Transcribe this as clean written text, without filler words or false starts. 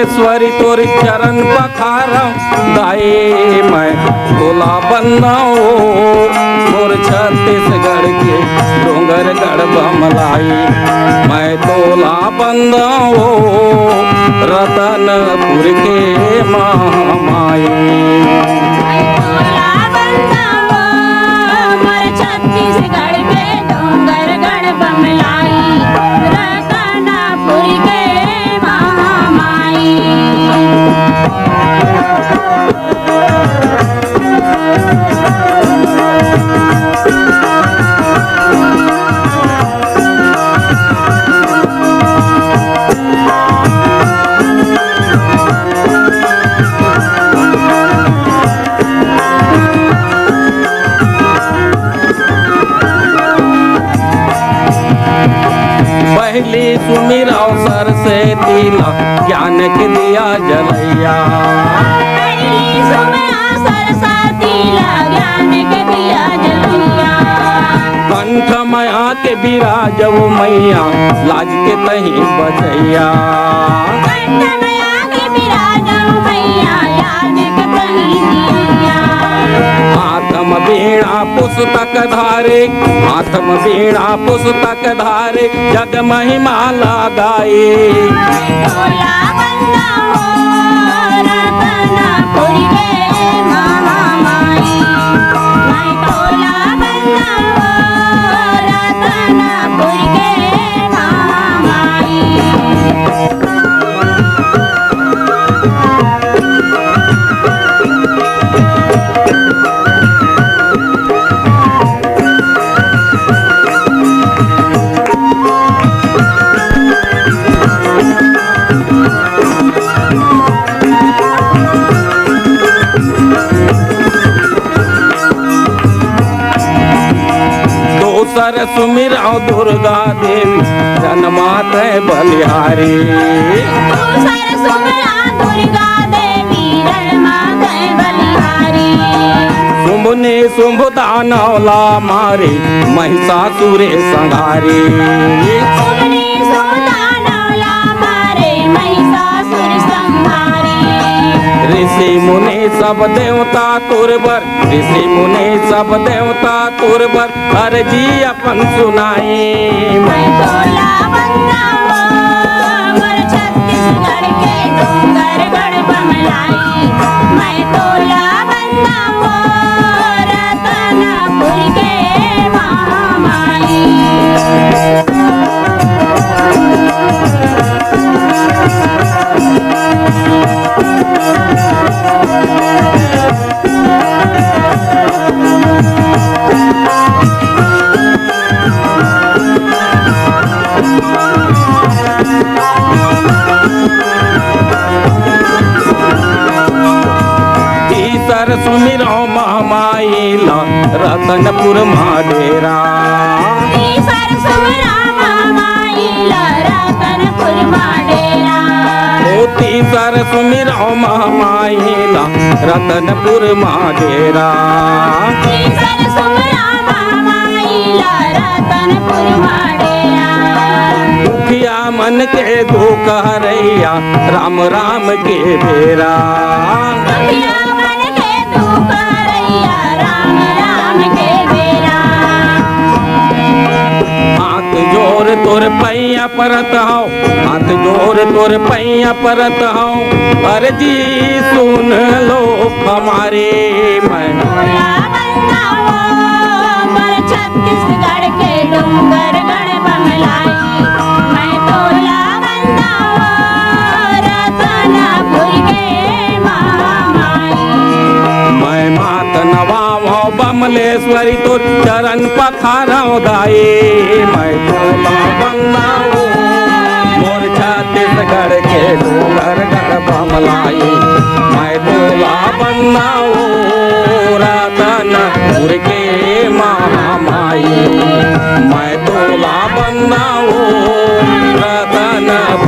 बमलेश्वरी तोर चरण पखारा दाए मैं तोला बनाओ मोर छत्तीसगढ़ के डोंगरगढ़ बमलाई मैं तोला बनाओ रतनपुर के महामाई पहली सुमिरा सर से तिला ज्ञान के दिया जलैया पहली सुमिरा सरस्वती ला ज्ञान के दिया जलैया कंठ माया के बिराजव मैया लाज के तही बजैया कंठ माया के बिराजव मैया लाज के तही दिया हाथम बीणा पुस्तक धारे हाथम बीणा पुस्तक धारे जग महिमा लगाए तोला बनाओ रतनपुर के महामाई मैं तोला बनाओ रतनपुर के महामाई दोसर सुमिराओ दुर्गा देवी जन्मात बलिहारी दूसर सुमिरा दुर्गा देवी जन्मात बलिहारी शुंभने शुंभ दानवला मारे महिषासुरे संहारी शुंभने शुंभ दानवला मारे महिषासुर संहारी ऋषि मुनि सब देवता तुरबर ऋषि मुनि सब देवता तुरबर अर्जी अपन सुनाई मैं तोला बनाओ मोर छत्तीसगढ़ के डोंगरगढ़ बमलाई मैं तोला बनाओ रतनपुर के महामाई तीसर सुमिरो महामाई ला रतनपुर माडेरा तीसर सुमिरा महामाई ला रतनपुर माडेरा ओ तीसर सुमिरो महामाई ला रतनपुर माडेरा तीसर सुमिरा महामाई ला रतनपुर माडेरा दुखिया मन के दुख हरैया राम राम के बेरा दुखिया मन के दुख हरैया राम राम के बेरा हाथ जोर तोर पैया परत हूँ हाथ जोर तोर पैया परत हूँ अर्जी सुन लो हमारे मैं तोला बनाओ मोर छत्तीसगढ़ के डोंगरगढ़ बमलाई मैं तोला बनाओ रतनपुर के महामाई मैं मात नवाओ बमलेश्वरी तोर चरण पखाराओ दाए मैं तोला बनाओ मोर छत्तीसगढ़ के डोंगरगढ़ बमलाई मैं तोला बनाओ रतनपुर के महामाई मैं तोला बनाओ रतनपुर